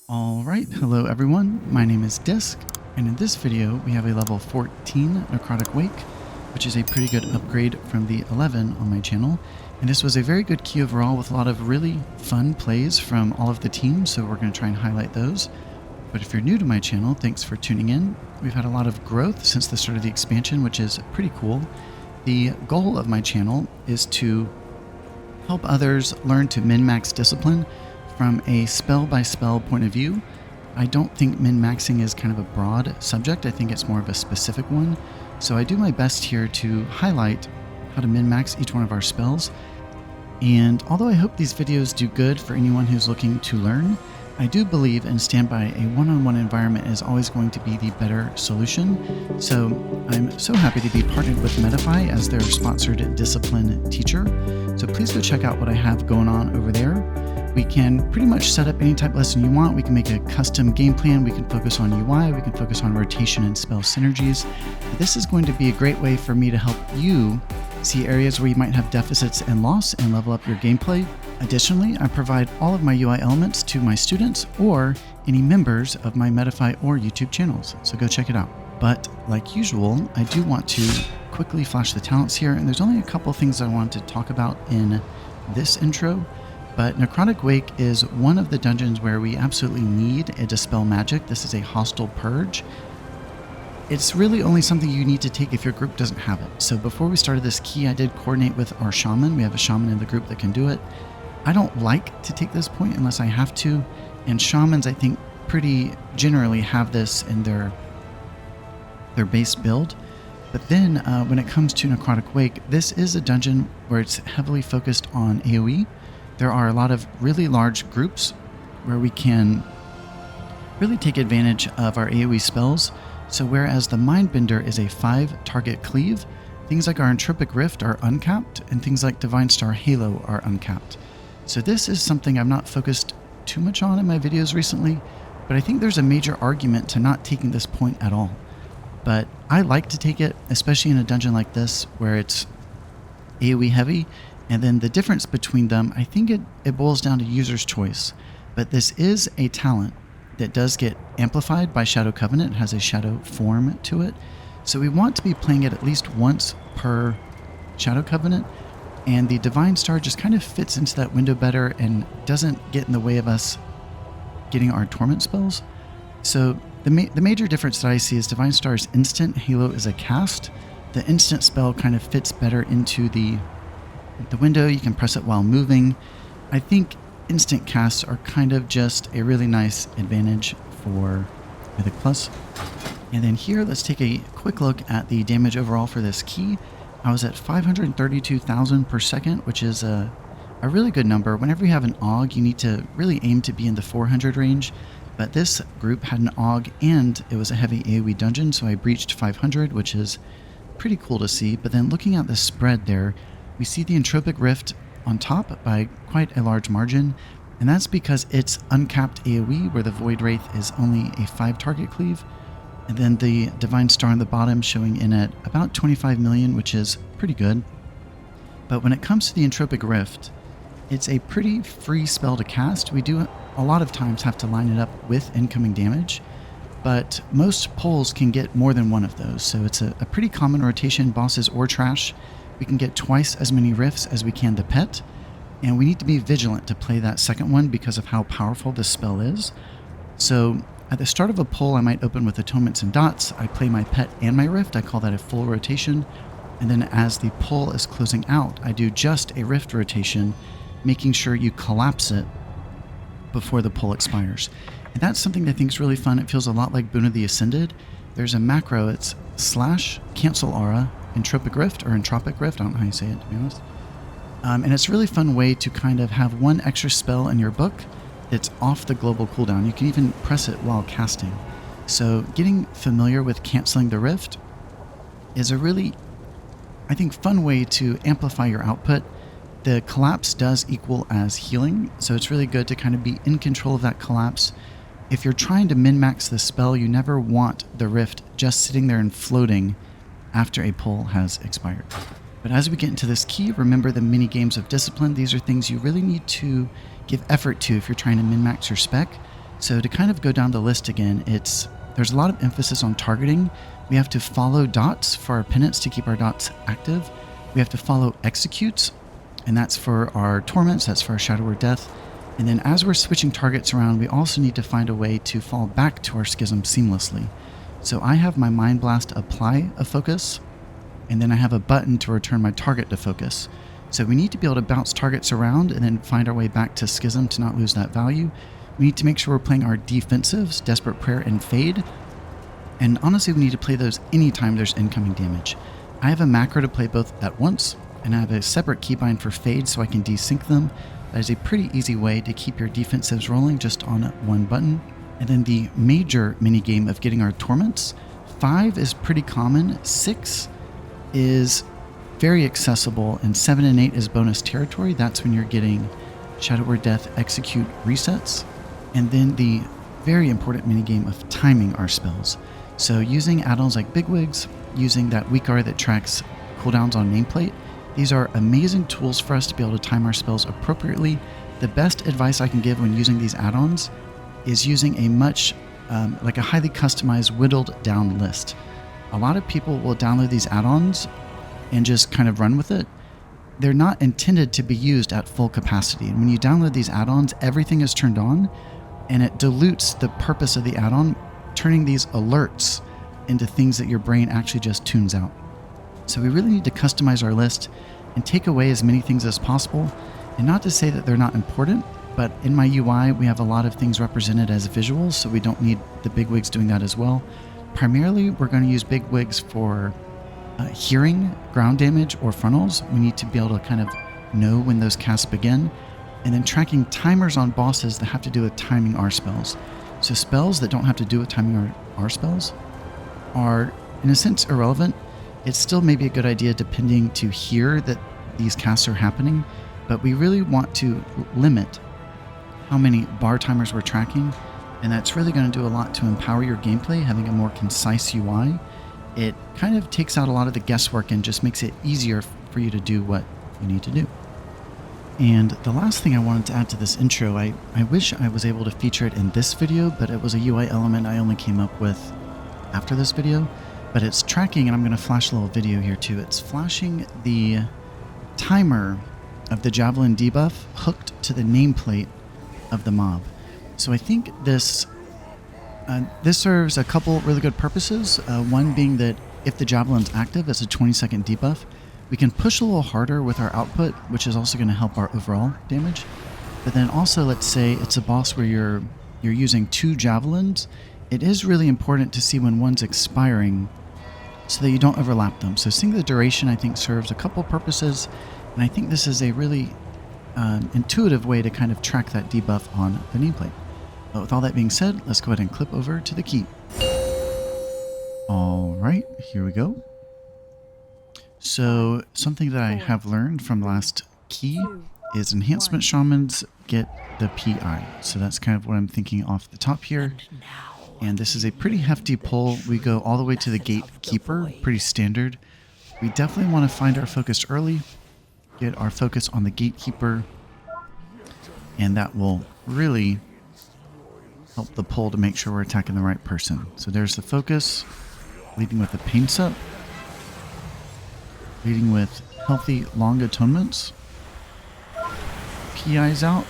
Alright, hello everyone, my name is Disc, and in this video we have a level 14 Necrotic Wake, which is a pretty good upgrade from the 11 on my channel, and this was a very good key overall with a lot of really fun plays from all of the teams, so we're going to try and highlight those. But if you're new to my channel, thanks for tuning in. We've had a lot of growth since the start of the expansion, which is pretty cool. The goal of my channel is to help others learn to min-max discipline from a spell-by-spell point of view. I don't think min-maxing is kind of a broad subject. I think it's more of a specific one. So I do my best here to highlight how to min-max each one of our spells. And although I hope these videos do good for anyone who's looking to learn, I do believe and stand by a one-on-one environment is always going to be the better solution. So I'm so happy to be partnered with Metafy as their sponsored discipline teacher. So please go check out what I have going on over there. We can pretty much set up any type of lesson you want. We can make a custom game plan. We can focus on UI. We can focus on rotation and spell synergies. But this is going to be a great way for me to help you see areas where you might have deficits and loss and level up your gameplay. Additionally, I provide all of my UI elements to my students or any members of my Metafy or YouTube channels. So go check it out. But like usual, I do want to quickly flash the talents here. And there's only a couple things I want to talk about in this intro. But Necrotic Wake is one of the dungeons where we absolutely need a Dispel Magic. This is a hostile purge. It's really only something you need to take if your group doesn't have it. So before we started this key, I did coordinate with our Shaman. We have a Shaman in the group that can do it. I don't like to take this point unless I have to. And Shamans, I think, pretty generally have this in their base build. But then when it comes to Necrotic Wake, this is a dungeon where it's heavily focused on AoE. There are a lot of really large groups where we can really take advantage of our AoE spells. So whereas the Mindbender is a 5-target cleave, things like our Entropic Rift are uncapped, and things like Divine Star Halo are uncapped. So this is something I've not focused too much on in my videos recently, but I think there's a major argument to not taking this point at all. But I like to take it, especially in a dungeon like this where it's AoE heavy. And then the difference between them, I think it boils down to user's choice. But this is a talent that does get amplified by Shadow Covenant. It has a shadow form to it. So we want to be playing it at least once per Shadow Covenant. And the Divine Star just kind of fits into that window better and doesn't get in the way of us getting our Torment spells. So the major difference that I see is Divine Star is instant, Halo is a cast. The instant spell kind of fits better into the window. You can press it while moving. I think instant casts are kind of just a really nice advantage for Mythic Plus. And then here, let's take a quick look at the damage overall for this key. I was at 532,000 per second, which is a really good number. Whenever you have an AUG, you need to really aim to be in the 400 range. But this group had an AUG and it was a heavy AoE dungeon, so I breached 500, which is pretty cool to see. But then looking at the spread there, we see the Entropic Rift on top by quite a large margin, and that's because it's uncapped AoE, where the Void Wraith is only a 5-target cleave, and then the Divine Star on the bottom showing in at about 25 million, which is pretty good. But when it comes to the Entropic Rift, it's a pretty free spell to cast. We do a lot of times have to line it up with incoming damage, but most pulls can get more than one of those, so it's a pretty common rotation, bosses or trash. We can get twice as many rifts as we can the pet, and we need to be vigilant to play that second one because of how powerful this spell is. So at the start of a pull, I might open with Atonements and Dots. I play my pet and my rift. I call that a full rotation. And then as the pull is closing out, I do just a rift rotation, making sure you collapse it before the pull expires. And that's something that I think is really fun. It feels a lot like Boon of the Ascended. There's a macro, it's /cancel aura, Entropic Rift, or Entropic Rift, I don't know how you say it, to be honest. And it's a really fun way to kind of have one extra spell in your book that's off the global cooldown. You can even press it while casting. So getting familiar with canceling the Rift is a really, I think, fun way to amplify your output. The collapse does equal as healing, so it's really good to kind of be in control of that collapse. If you're trying to min-max the spell, you never want the Rift just sitting there and floating after a pull has expired. But as we get into this key, remember the mini games of discipline. These are things you really need to give effort to if you're trying to min-max your spec. So to kind of go down the list again, there's a lot of emphasis on targeting. We have to follow dots for our penance to keep our dots active. We have to follow executes, and that's for our torments, that's for our shadow or death. And then as we're switching targets around, we also need to find a way to fall back to our schism seamlessly. So I have my Mind Blast apply a focus, and then I have a button to return my target to focus. So we need to be able to bounce targets around and then find our way back to schism to not lose that value. We need to make sure we're playing our defensives, Desperate Prayer and Fade. And honestly, we need to play those anytime there's incoming damage. I have a macro to play both at once, and I have a separate keybind for Fade so I can desync them. That is a pretty easy way to keep your defensives rolling just on one button. And then the major minigame of getting our torments. 5 is pretty common, 6 is very accessible, and 7 and 8 is bonus territory. That's when you're getting Shadow or Death execute resets. And then the very important minigame of timing our spells. So using add-ons like Bigwigs, using that Weakar that tracks cooldowns on nameplate, these are amazing tools for us to be able to time our spells appropriately. The best advice I can give when using these add-ons is using a much, like a highly customized, whittled down list. A lot of people will download these add-ons and just kind of run with it. They're not intended to be used at full capacity. And when you download these add-ons, everything is turned on, and it dilutes the purpose of the add-on, turning these alerts into things that your brain actually just tunes out. So we really need to customize our list and take away as many things as possible. And not to say that they're not important, but in my UI, we have a lot of things represented as visuals, so we don't need the bigwigs doing that as well. Primarily, we're going to use bigwigs for hearing ground damage or frontals. We need to be able to kind of know when those casts begin. And then tracking timers on bosses that have to do with timing our spells. So spells that don't have to do with timing our spells are, in a sense, irrelevant. It's still maybe a good idea depending to hear that these casts are happening, but we really want to limit how many bar timers we're tracking, and that's really going to do a lot to empower your gameplay, having a more concise UI. It kind of takes out a lot of the guesswork and just makes it easier for you to do what you need to do. And the last thing I wanted to add to this intro, I wish I was able to feature it in this video, but it was a UI element I only came up with after this video. But it's tracking, and I'm going to flash a little video here too. It's flashing the timer of the Javelin debuff hooked to the nameplate of the mob. So I think this serves a couple really good purposes. One being that if the Javelin's active, it's a 20-second debuff. We can push a little harder with our output, which is also going to help our overall damage. But then also, let's say it's a boss where you're using 2 javelins. It is really important to see when one's expiring so that you don't overlap them. So seeing the duration, I think, serves a couple purposes, and I think this is a really intuitive way to kind of track that debuff on the nameplate. But with all that being said, let's go ahead and clip over to the keep. All right, here we go. So something that I have learned from the last key is enhancement shamans get the PI. So that's kind of what I'm thinking off the top here. And this is a pretty hefty pull. We go all the way to the gatekeeper, pretty standard. We definitely want to find our focus early, get our focus on the gatekeeper, and that will really help the pull to make sure we're attacking the right person. So there's the focus, leading with the pain set, leading with healthy long atonements, PI's out,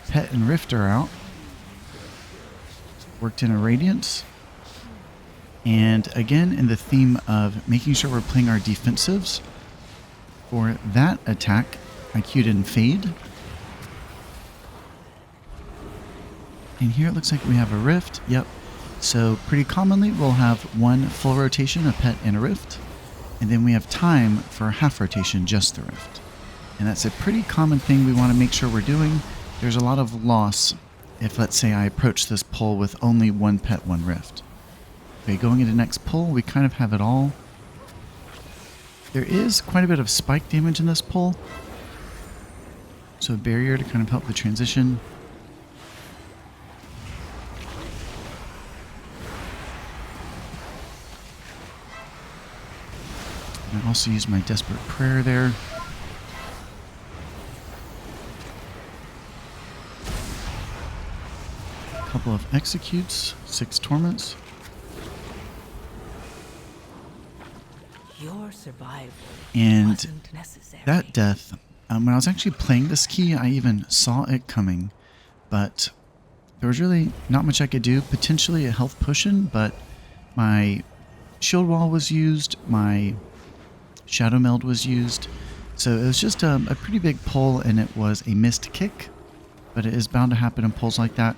Pet and Rift are out, worked in a Radiance, and again in the theme of making sure we're playing our defensives. For that attack, I queued in Fade. And here it looks like we have a Rift. Yep. So pretty commonly we'll have one full rotation, a Pet and a Rift. And then we have time for a half rotation, just the Rift. And that's a pretty common thing we want to make sure we're doing. There's a lot of loss if, let's say, I approach this pull with only one Pet, one Rift. Okay, going into next pull, we kind of have it all. There is quite a bit of spike damage in this pull. So a barrier to kind of help the transition. And I also use my Desperate Prayer there. couple of executes, 6 torments. Your survival And wasn't necessary. that death, when I was actually playing this key, I even saw it coming, but there was really not much I could do. Potentially a health potion, but my shield wall was used, my shadow meld was used, so it was just a pretty big pull, and it was a missed kick, but it is bound to happen in pulls like that.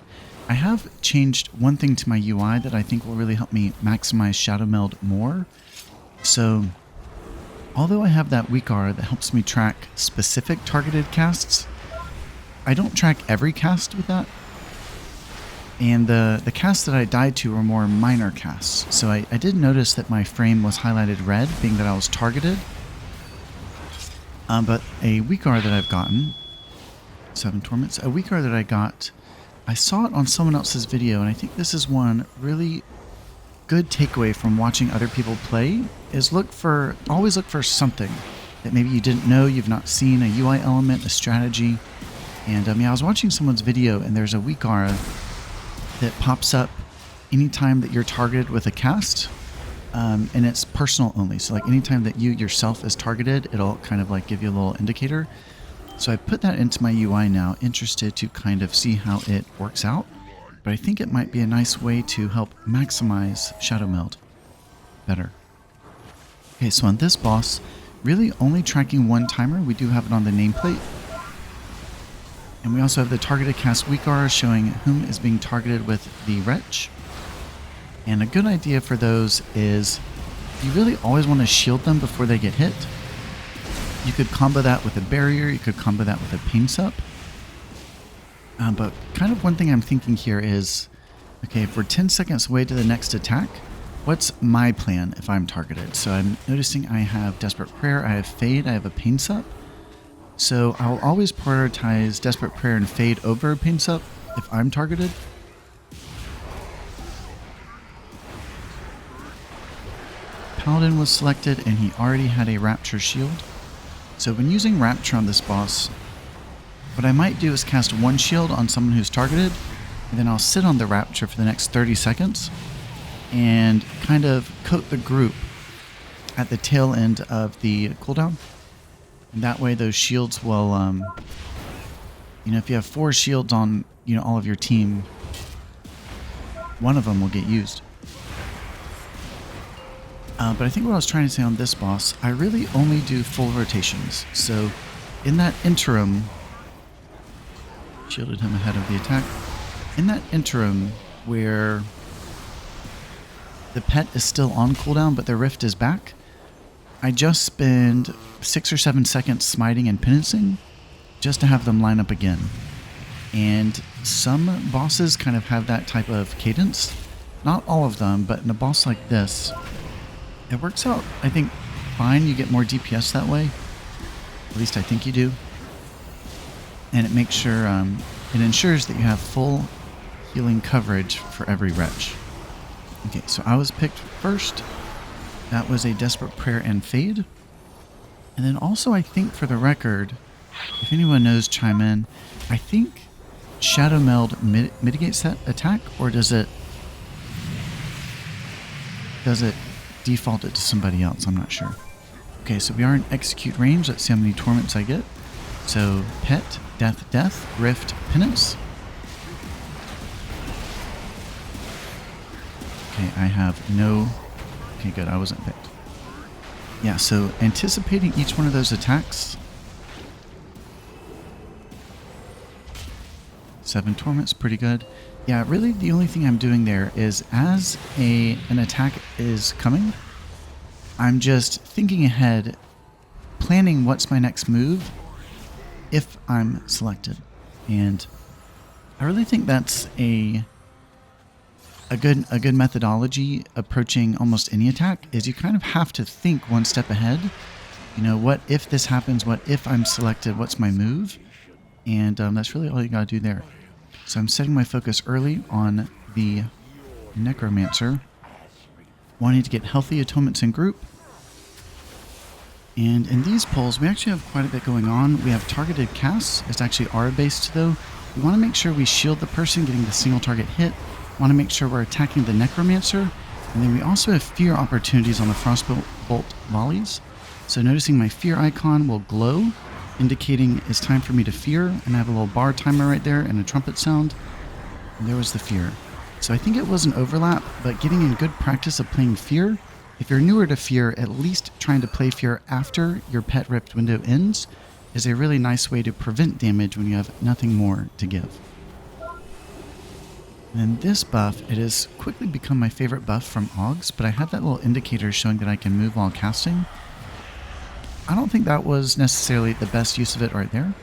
I have changed one thing to my UI that I think will really help me maximize shadow meld more. So although I have that weak aura that helps me track specific targeted casts, I don't track every cast with that. And the casts that I died to were more minor casts. So I did notice that my frame was highlighted red, being that I was targeted. But a weak aura that I've gotten, 7 torments, a weak aura that I got, I saw it on someone else's video, and I think this is one really good takeaway from watching other people play, is always look for something that maybe you didn't know, you've not seen, a UI element, a strategy. And yeah, I was watching someone's video, and there's a weak aura that pops up anytime that you're targeted with a cast, and it's personal only. So like anytime that you yourself is targeted, it'll kind of like give you a little indicator. So I put that into my UI now, interested to kind of see how it works out. But I think it might be a nice way to help maximize shadow meld better. Okay, so on this boss, really only tracking one timer. We do have it on the nameplate. And we also have the targeted cast weak aura showing whom is being targeted with the wretch. And a good idea for those is you really always want to shield them before they get hit. You could combo that with a barrier, you could combo that with a pain sup. But kind of one thing I'm thinking here is, okay, if we're 10 seconds away to the next attack, what's my plan if I'm targeted? So I'm noticing I have Desperate Prayer, I have Fade, I have a Pain Sup. So I'll always prioritize Desperate Prayer and Fade over Pain Sup if I'm targeted. Paladin was selected, and he already had a Rapture Shield. So when using Rapture on this boss, what I might do is cast one shield on someone who's targeted, and then I'll sit on the Rapture for the next 30 seconds and kind of coat the group at the tail end of the cooldown. And that way those shields will, if you have 4 shields on, all of your team, one of them will get used. But I think what I was trying to say on this boss, I really only do full rotations. So in that interim, shielded him ahead of the attack. In that interim where the pet is still on cooldown but the rift is back, I just spend 6 or 7 seconds smiting and penancing just to have them line up again. And some bosses kind of have that type of cadence. Not all of them, but in a boss like this, it works out, I think, fine. You get more DPS that way. At least I think you do. And it makes sure, it ensures that you have full healing coverage for every wretch. Okay, so I was picked first. That was a Desperate Prayer and Fade. And then also, I think for the record, if anyone knows, chime in. I think Shadow Meld mitigates that attack, or does it default it to somebody else? I'm not sure. Okay, so we are in execute range. Let's see how many torments I get. So Pet, Death, Death, Rift, Penance. Okay, I have no... Okay, good, I wasn't picked. Yeah, so anticipating each one of those attacks. 7 torments, pretty good. Yeah, really the only thing I'm doing there is as an attack is coming, I'm just thinking ahead, planning what's my next move if I'm selected. And I really think that's a good methodology approaching almost any attack, is you kind of have to think one step ahead. What if this happens? What if I'm selected? What's my move? And that's really all you gotta do there. So I'm setting my focus early on the Necromancer, wanting to get healthy atonements in group. And in these pulls, we actually have quite a bit going on. We have targeted casts. It's actually aura-based though. We want to make sure we shield the person getting the single target hit. We want to make sure we're attacking the Necromancer. And then we also have fear opportunities on the Frostbolt volleys. So noticing my fear icon will glow, indicating it's time for me to fear. And I have a little bar timer right there and a trumpet sound. And there was the fear. So I think it was an overlap, but getting in good practice of playing fear. If you're newer to fear, at least trying to play fear after your pet rift window ends is a really nice way to prevent damage when you have nothing more to give. And this buff, it has quickly become my favorite buff from Augs, but I have that little indicator showing that I can move while casting. I don't think that was necessarily the best use of it right there,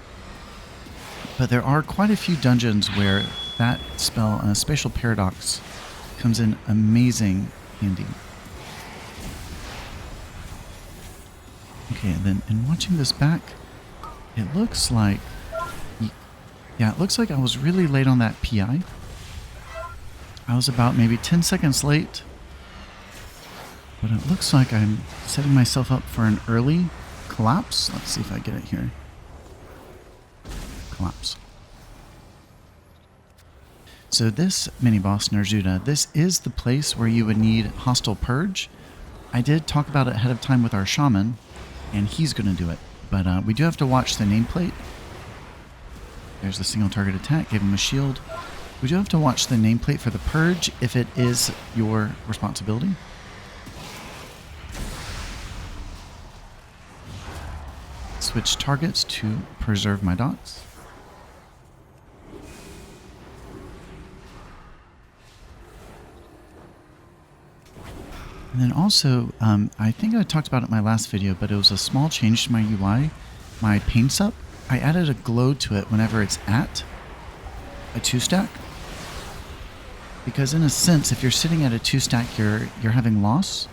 but there are quite a few dungeons where that spell, Spatial Paradox, comes in amazing handy. Okay, and then in watching this back, it looks like, yeah, it looks like I was really late on that PI. I was about maybe 10 seconds late, but it looks like I'm setting myself up for an early collapse. Let's see if I get it here. Collapse. So this mini-boss, Narjuda, this is the place where you would need Hostile Purge. I did talk about it ahead of time with our Shaman, and he's going to do it. But we do have to watch the nameplate. There's the single target attack, give him a shield. We do have to watch the nameplate for the purge if it is your responsibility. Switch targets to preserve my dots. And then also, I think I talked about it in my last video, but it was a small change to my UI. My pain sup, I added a glow to it whenever it's at a 2-stack. Because in a sense, if you're sitting at a 2-stack, you're having loss.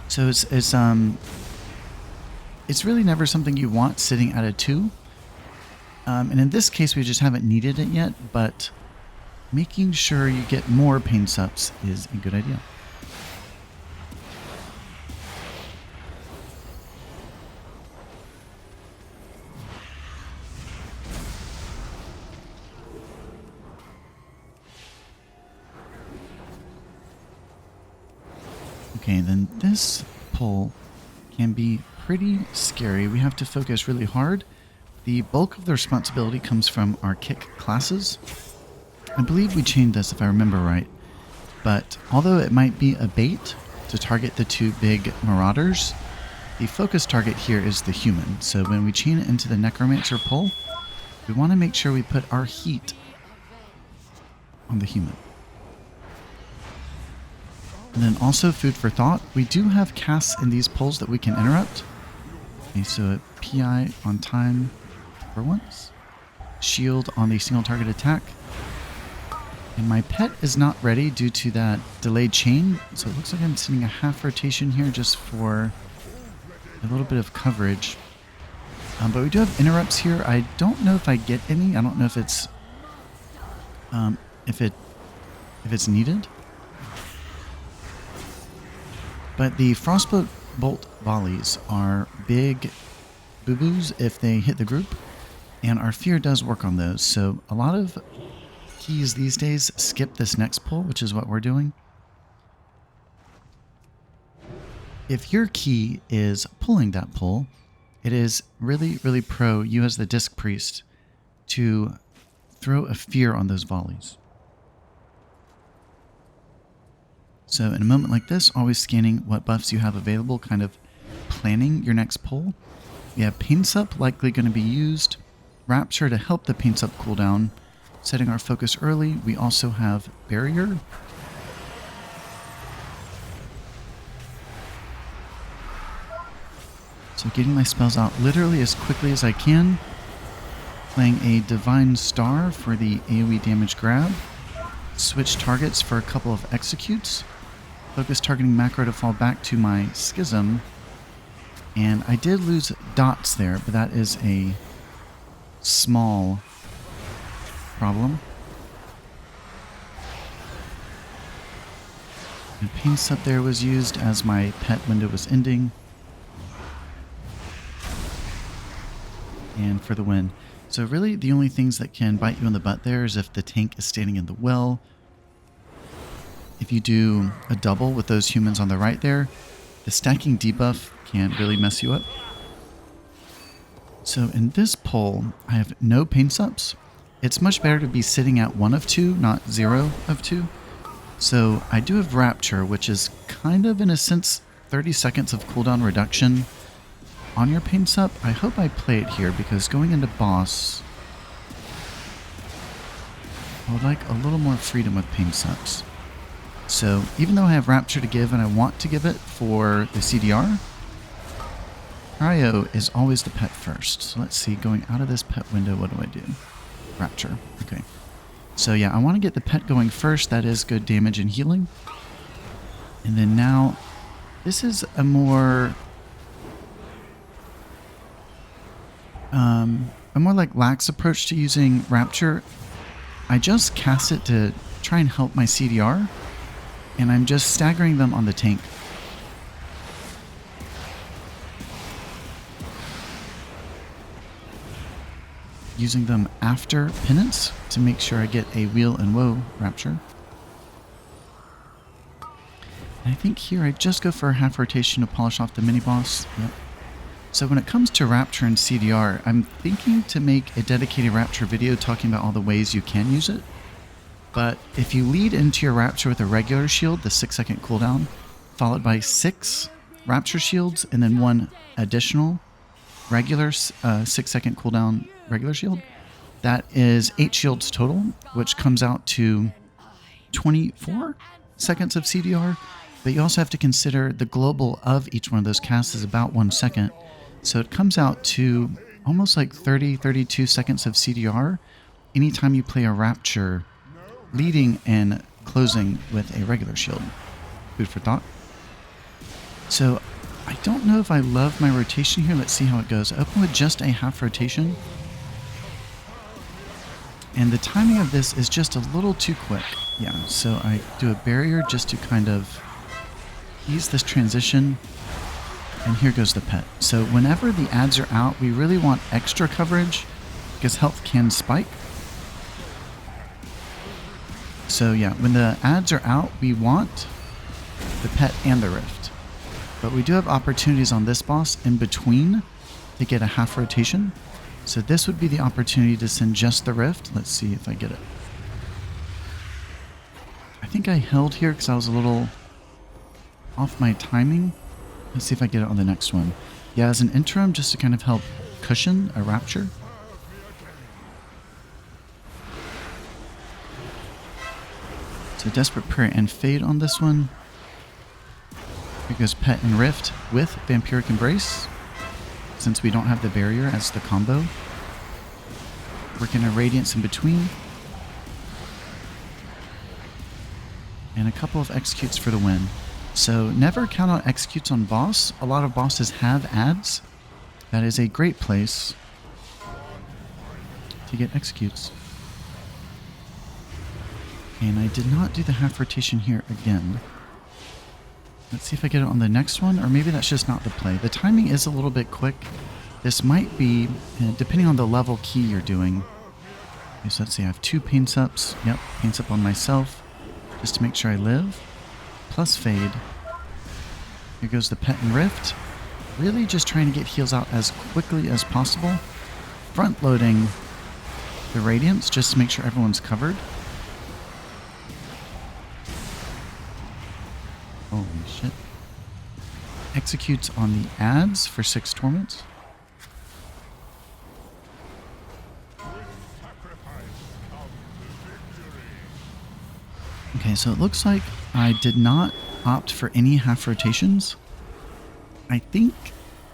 So it's really never something you want sitting at a 2. And in this case, we just haven't needed it yet, but making sure you get more pain sups is a good idea. Okay, then this pull can be pretty scary. We have to focus really hard. The bulk of the responsibility comes from our kick classes. I believe we chained this if I remember right, but although it might be a bait to target the 2 big marauders, the focus target here is the human. So when we chain it into the Necromancer pull, we want to make sure we put our heat on the human. And then also food for thought. We do have casts in these pulls that we can interrupt. Okay, so a PI on time for once. Shield on the single target attack. And my pet is not ready due to that delayed chain. So it looks like I'm sending a half rotation here just for a little bit of coverage. But we do have interrupts here. I don't know if I get any. I don't know if it's if it's needed. But the Frostbolt volleys are big boo-boos if they hit the group, and our fear does work on those. So a lot of keys these days skip this next pull, which is what we're doing. If your key is pulling that pull, it is really, really pro you as the Disc Priest to throw a fear on those volleys. So in a moment like this, always scanning what buffs you have available, kind of planning your next pull. We have Pain Sup likely going to be used. Rapture to help the Pain Sup cooldown. Setting our focus early. We also have Barrier. So getting my spells out literally as quickly as I can. Playing a Divine Star for the AoE damage grab. Switch targets for a couple of executes. Focus targeting macro to fall back to my Schism. And I did lose dots there, but that is a small problem. And Pain Sup there was used as my pet window was ending. and for the win. So really the only things that can bite you in the butt there is if the tank is standing in the well. If you do a double with those humans on the right there, the stacking debuff can really mess you up. So in this pull, I have no pain subs. It's much better to be sitting at 1 of 2, not 0 of 2. So I do have Rapture, which is kind of, in a sense, 30 seconds of cooldown reduction on your pain sub. I hope I play it here because going into boss, I would like a little more freedom with pain subs. So even though I have Rapture to give and I want to give it for the CDR, Cryo is always the pet first. So let's see, going out of this pet window, what do I do? Rapture. Okay. So yeah, I want to get the pet going first. That is good damage and healing. And then now, this is a more like lax approach to using Rapture. I just cast it to try and help my CDR, and I'm just staggering them on the tank. Using them after Penance to make sure I get a Wheel and Woe Rapture. And I think here I just go for a half rotation to polish off the mini-boss. Yep. So when it comes to Rapture and CDR, I'm thinking to make a dedicated Rapture video talking about all the ways you can use it. But if you lead into your Rapture with a regular shield, the 6-second cooldown, followed by 6 Rapture shields, and then 1 additional regular 6-second cooldown regular shield, that is 8 shields total, which comes out to 24 seconds of CDR. But you also have to consider the global of each one of those casts is about 1 second. So it comes out to almost like 32 seconds of CDR anytime you play a Rapture leading and closing with a regular shield. Food for thought. So I don't know if I love my rotation here. Let's see how it goes. Open with just a half rotation. And the timing of this is just a little too quick. Yeah, so I do a barrier just to kind of ease this transition. And here goes the pet. So whenever the ads are out, we really want extra coverage because health can spike. So yeah, when the ads are out, we want the pet and the rift. But we do have opportunities on this boss in between to get a half rotation. So this would be the opportunity to send just the rift. Let's see if I get it. I think I held here because I was a little off my timing. Let's see if I get it on the next one. Yeah, as an interim, just to kind of help cushion a Rapture. So Desperate Prayer and Fade on this one. Here goes Pet and Rift with Vampiric Embrace, since we don't have the barrier as the combo. Working a Radiance in between. And a couple of executes for the win. So never count on executes on boss. A lot of bosses have ads. That is a great place to get executes. And I did not do the half rotation here again. Let's see if I get it on the next one, or maybe that's just not the play. The timing is a little bit quick. This might be, depending on the level key you're doing. Okay, so let's see, I have 2 pain sups. Yep, pain sup on myself, just to make sure I live. Plus Fade. Here goes the Pet and Rift. Really just trying to get heals out as quickly as possible. Front loading the Radiance, just to make sure everyone's covered. Holy shit. Executes on the ads for 6 torments. Okay, so it looks like I did not opt for any half rotations. I think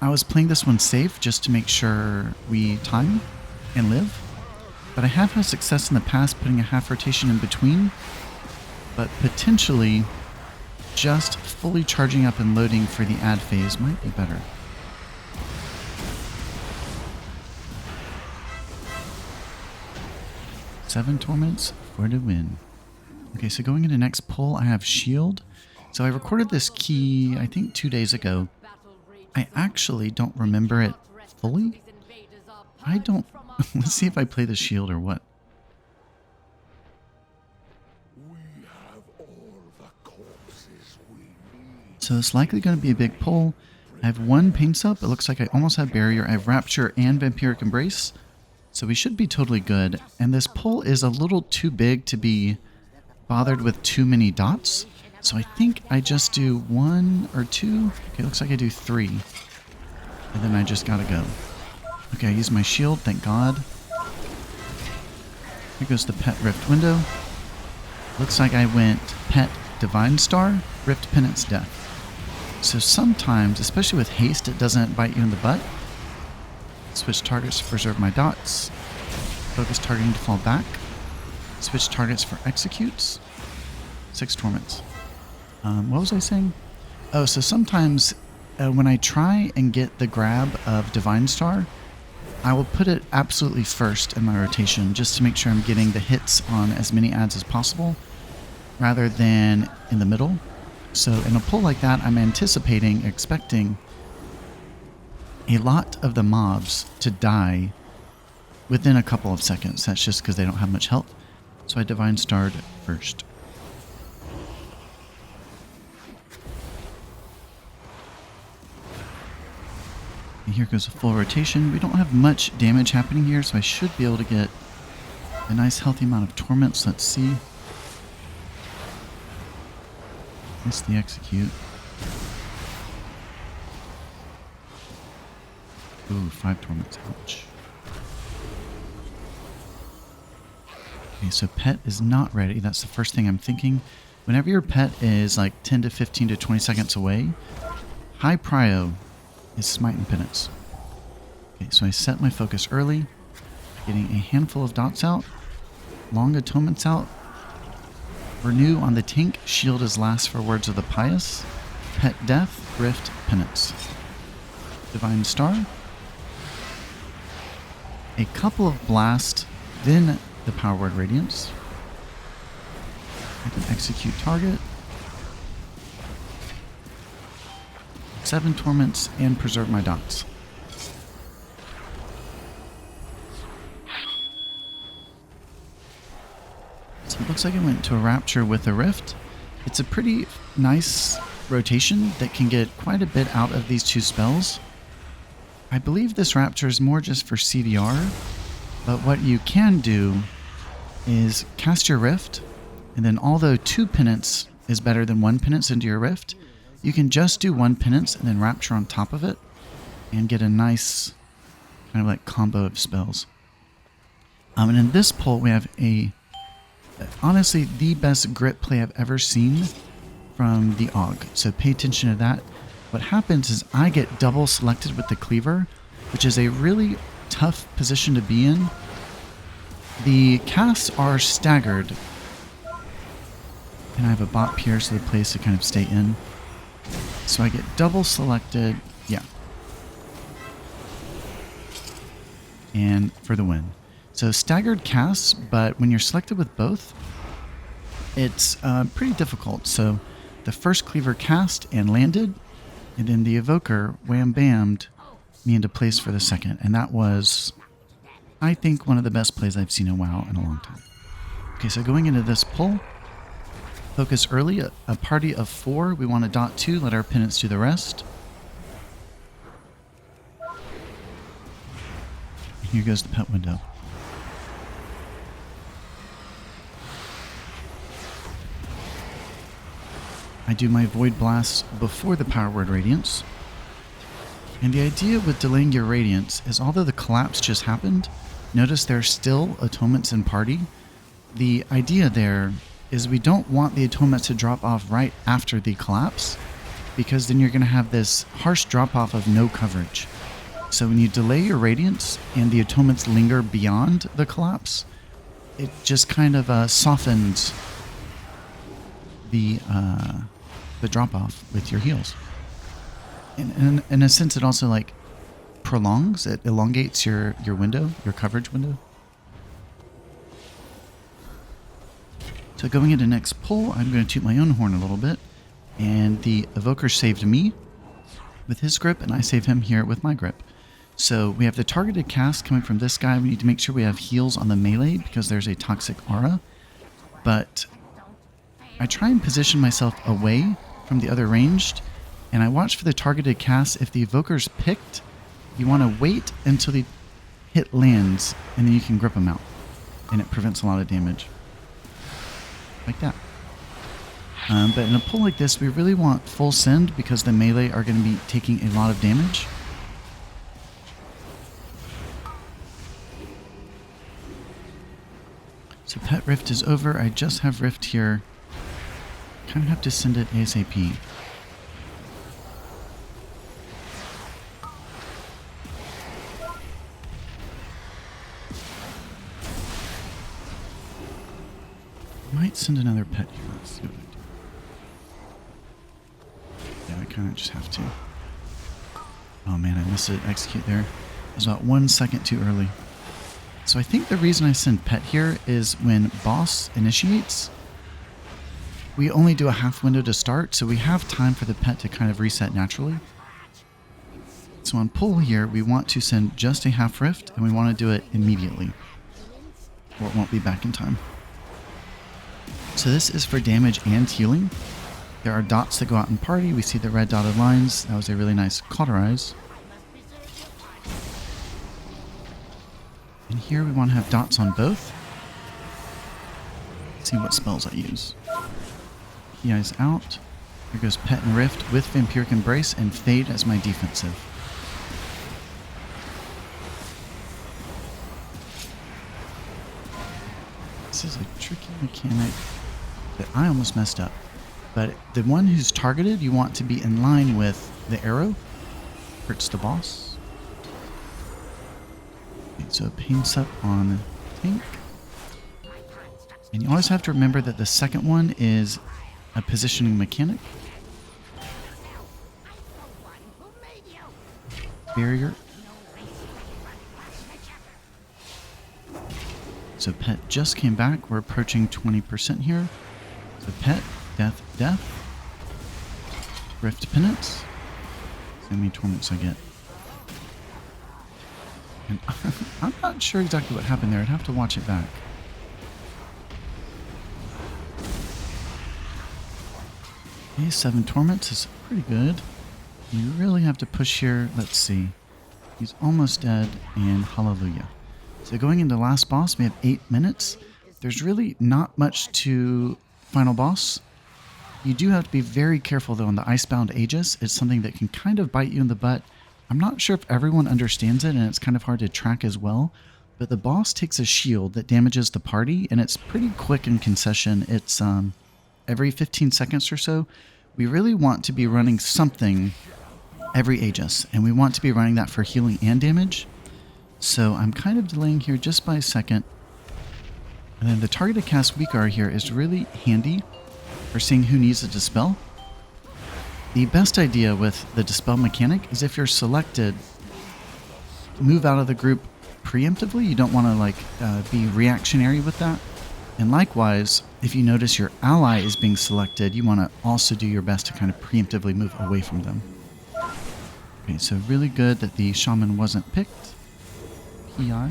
I was playing this one safe just to make sure we time and live. But I have had success in the past putting a half rotation in between. But potentially just fully charging up and loading for the ad phase might be better. Seven torments for the win. Okay, so going into next pull, I have shield. So I recorded this key, I think 2 days ago. I actually don't remember it fully. I don't... Let's see if I play the shield or what. So it's likely going to be a big pull. I have one Paints Up. It looks like I almost have Barrier. I have Rapture and Vampiric Embrace. So we should be totally good. And this pull is a little too big to be bothered with too many dots. So I think I just do 1 or 2. Okay, looks like I do 3. And then I just gotta go. Okay, I use my shield, thank God. Here goes the Pet Rift window. Looks like I went Pet Divine Star, Rift Penance Death. So sometimes, especially with haste, it doesn't bite you in the butt. Switch targets to preserve my dots. Focus targeting to fall back. Switch targets for executes. 6 torments. What was I saying? Oh, so sometimes when I try and get the grab of Divine Star, I will put it absolutely first in my rotation just to make sure I'm getting the hits on as many adds as possible rather than in the middle. So in a pull like that, I'm expecting a lot of the mobs to die within a couple of seconds. That's just because they don't have much health. So I Divine Starred first. And here goes a full rotation. We don't have much damage happening here, so I should be able to get a nice healthy amount of torments. Let's see. Missed the execute. Ooh, 5 torments. Ouch. Okay, so pet is not ready. That's the first thing I'm thinking. Whenever your pet is like 10 to 15 to 20 seconds away, high prio is Smite and Penance. Okay, so I set my focus early, getting a handful of dots out, long atonements out, renew on the tank, shield is last for Words of the Pious, Pet Death, Rift, Penance. Divine Star, a couple of Blast, then the Power Word Radiance. I can execute target. 7 torments and preserve my dots. So it looks like I went to a Rapture with a Rift. It's a pretty nice rotation that can get quite a bit out of these 2 spells. I believe this Rapture is more just for CDR, but what you can do is cast your Rift, and then although 2 penance is better than 1 penance into your Rift, you can just do 1 penance and then Rapture on top of it and get a nice kind of like combo of spells. And in this pull we have honestly the best grip play I've ever seen from the AUG. So pay attention to that. What happens is I get double selected with the cleaver, which is a really tough position to be in. The casts are staggered. And I have a bot pierce, so the place to kind of stay in. So I get double selected, yeah. And for the win. So staggered casts, but when you're selected with both, it's pretty difficult. So the first cleaver cast and landed, and then the Evoker wham-bammed me into place for the second. And that was, I think, one of the best plays I've seen in WoW in a long time. Okay, so going into this pull, focus early, a party of 4. We want to dot 2, let our penance do the rest. And here goes the pet window. I do my Void Blast before the Power Word Radiance. And the idea with delaying your Radiance is although the collapse just happened, notice there's still atonements in party. The idea there is we don't want the atonements to drop off right after the collapse, because then you're going to have this harsh drop off of no coverage. So when you delay your Radiance and the atonements linger beyond the collapse, it just kind of softens the drop off with your heals. And in a sense, it also like prolongs, it elongates your window, your coverage window. So going into next pull, I'm going to toot my own horn a little bit. And the Evoker saved me with his grip, and I save him here with my grip. So we have the targeted cast coming from this guy. We need to make sure we have heals on the melee because there's a toxic aura. But I try and position myself away from the other ranged, and I watch for the targeted cast. If the Evoker's picked, you want to wait until the hit lands, and then you can grip them out. And it prevents a lot of damage. Like that. But in a pull like this, we really want full send because the melee are going to be taking a lot of damage. So Pet Rift is over. I just have Rift here. Kind of have to send it ASAP. Might send another pet here. Let's see what I do. Yeah, I kind of just have to. Oh man, I missed it. Execute there. I was about 1 second too early. So I think the reason I send pet here is when boss initiates, we only do a half window to start, so we have time for the pet to kind of reset naturally. So on pull here, we want to send just a half rift, and we want to do it immediately, or it won't be back in time. So this is for damage and healing. There are dots that go out in party. We see the red dotted lines. That was a really nice cauterize. And here we want to have dots on both. Let's see what spells I use. He eyes out. Here goes Pet and Rift with Vampiric Embrace and Fade as my defensive. This is a tricky mechanic that I almost messed up. But the one who's targeted, you want to be in line with the arrow. Hurts the boss. Okay, so paints up on tank. And you always have to remember that the second one is a positioning mechanic. Barrier. So Pet just came back. We're approaching 20% here. So Pet, Death, Death. Rift Penance. How many torments I get? And I'm not sure exactly what happened there. I'd have to watch it back. Okay, 7 torments is pretty good. You really have to push here. Let's see. He's almost dead, and hallelujah. So going into last boss, we have 8 minutes. There's really not much to final boss. You do have to be very careful, though, on the Icebound Aegis. It's something that can kind of bite you in the butt. I'm not sure if everyone understands it, and it's kind of hard to track as well. But the boss takes a shield that damages the party, and it's pretty quick in concession. It's every 15 seconds or so. We really want to be running something every Aegis, and we want to be running that for healing and damage. So I'm kind of delaying here just by a second. And then the targeted cast Weakar here is really handy for seeing who needs a dispel. The best idea with the dispel mechanic is if you're selected, move out of the group preemptively. You don't want to be reactionary with that. And likewise, if you notice your ally is being selected, you want to also do your best to kind of preemptively move away from them. Okay, so really good that the Shaman wasn't picked. PI.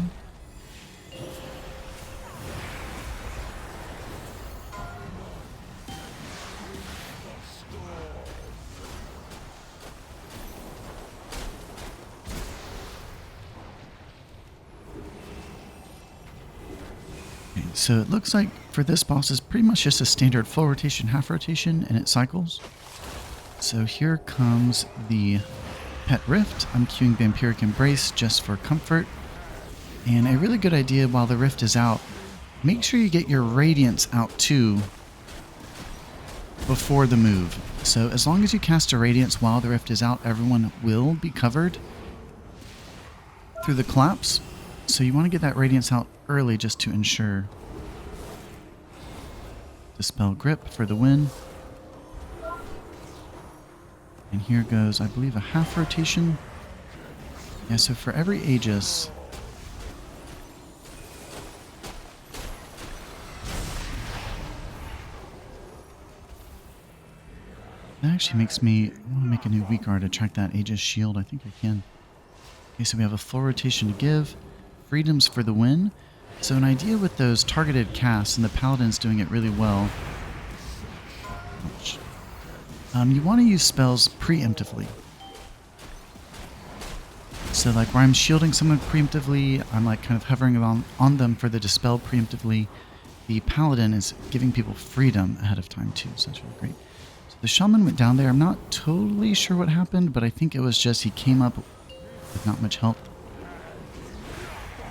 So it looks like for this boss is pretty much just a standard full rotation, half rotation, and it cycles. So here comes the Pet Rift. I'm queuing Vampiric Embrace just for comfort. And a really good idea while the Rift is out, make sure you get your Radiance out too before the move. So as long as you cast a Radiance while the Rift is out, everyone will be covered through the collapse. So you want to get that Radiance out early just to ensure. Dispel Grip for the win. And here goes, I believe, a half rotation. Yeah, so for every Aegis, that actually makes me, I want to make a new Weakar to track that Aegis shield. I think I can. Okay, so we have a full rotation to give. Freedoms for the win. So an idea with those targeted casts, and the Paladin's doing it really well. You want to use spells preemptively. So like where I'm shielding someone preemptively, I'm like kind of hovering on them for the dispel preemptively. The Paladin is giving people freedom ahead of time too, so that's really great. So the Shaman went down there. I'm not totally sure what happened, but I think it was just he came up with not much health.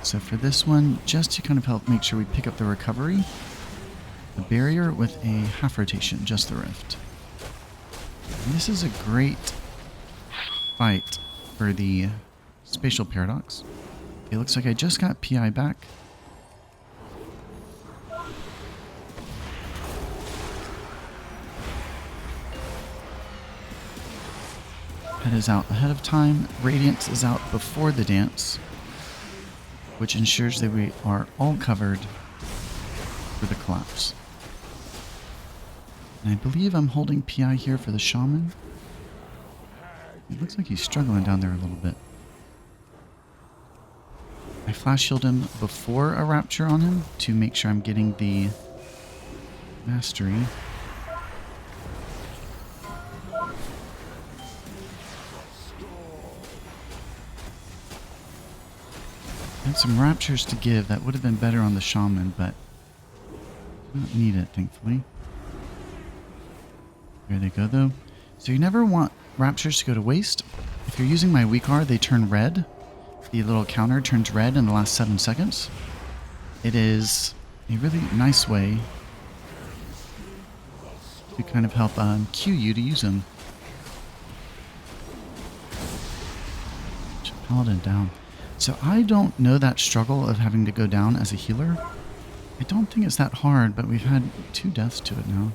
So for this one, just to kind of help make sure we pick up the recovery, the barrier with a half rotation, just the rift. And this is a great fight for the spatial paradox. It looks like I just got PI back. Head is out ahead of time. Radiance is out before the dance, which ensures that we are all covered for the collapse. And I believe I'm holding PI here for the Shaman. It looks like he's struggling down there a little bit. I flash shield him before a rapture on him to make sure I'm getting the mastery. Had some raptures to give. That would have been better on the Shaman, but I don't need it, thankfully. There they go, though. So you never want raptures to go to waste. If you're using my Weakar, they turn red. The little counter turns red in the last 7 seconds. It is a really nice way to kind of help cue you to use them. Paladin down. So I don't know that struggle of having to go down as a healer. I don't think it's that hard, but we've had 2 deaths to it now.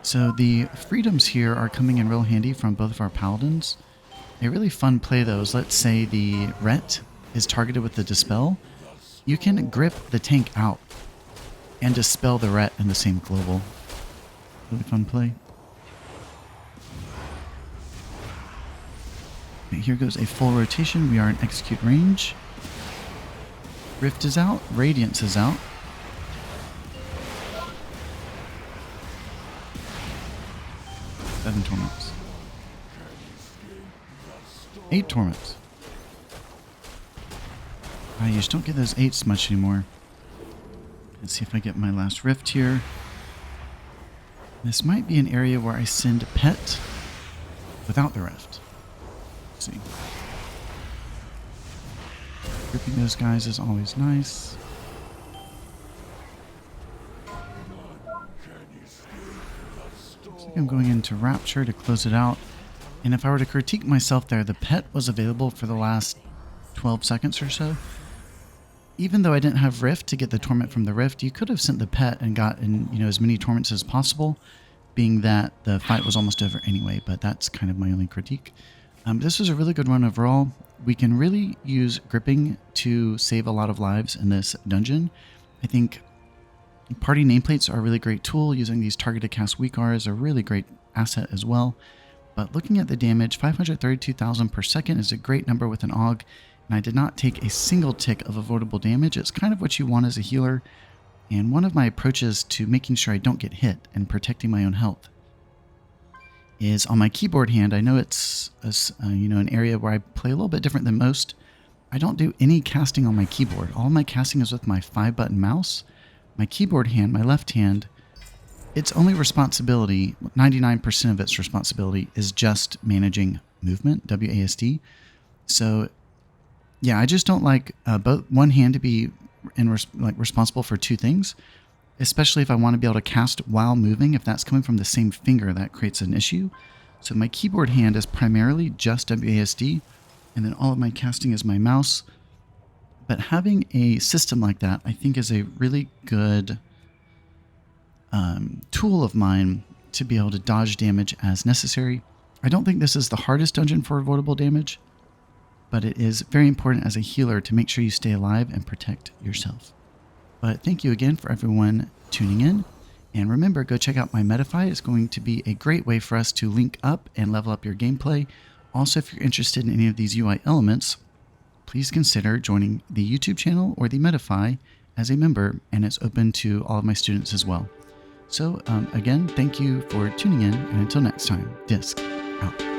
So the freedoms here are coming in real handy from both of our Paladins. A really fun play though is, let's say the Ret is targeted with the Dispel. You can grip the tank out and dispel the Ret in the same global. Really fun play. Okay, here goes a full rotation. We are in execute range. Rift is out. Radiance is out. Seven torments. 8 torments. You just don't get those 8s much anymore. Let's see if I get my last rift here. This might be an area where I send Pet without the rift. Let's see. Gripping those guys is always nice. I'm going into Rapture to close it out. And if I were to critique myself there, the Pet was available for the last 12 seconds or so. Even though I didn't have Rift to get the Torment from the Rift, you could have sent the Pet and gotten, as many Torments as possible, being that the fight was almost over anyway, but that's kind of my only critique. This was a really good run overall. We can really use gripping to save a lot of lives in this dungeon. I think party nameplates are a really great tool. Using these targeted cast Weakar is a really great asset as well. But looking at the damage, 532,000 per second is a great number with an AUG, and I did not take a single tick of avoidable damage. It's kind of what you want as a healer, and one of my approaches to making sure I don't get hit and protecting my own health is on my keyboard hand. I know it's an area where I play a little bit different than most. I don't do any casting on my keyboard. All my casting is with my 5-button mouse. My keyboard hand, my left hand, its only responsibility, 99% of its responsibility, is just managing movement, WASD. So, yeah, I just don't like one hand to be responsible for 2 things, especially if I want to be able to cast while moving. If that's coming from the same finger, that creates an issue. So my keyboard hand is primarily just WASD, and then all of my casting is my mouse. But having a system like that, I think, is a really good tool of mine to be able to dodge damage as necessary. I don't think this is the hardest dungeon for avoidable damage, but it is very important as a healer to make sure you stay alive and protect yourself. But thank you again for everyone tuning in. And remember, go check out my Metafy. It's going to be a great way for us to link up and level up your gameplay. Also, if you're interested in any of these UI elements, please consider joining the YouTube channel or the Metafy as a member, and it's open to all of my students as well. So again, thank you for tuning in, and until next time, Disc out.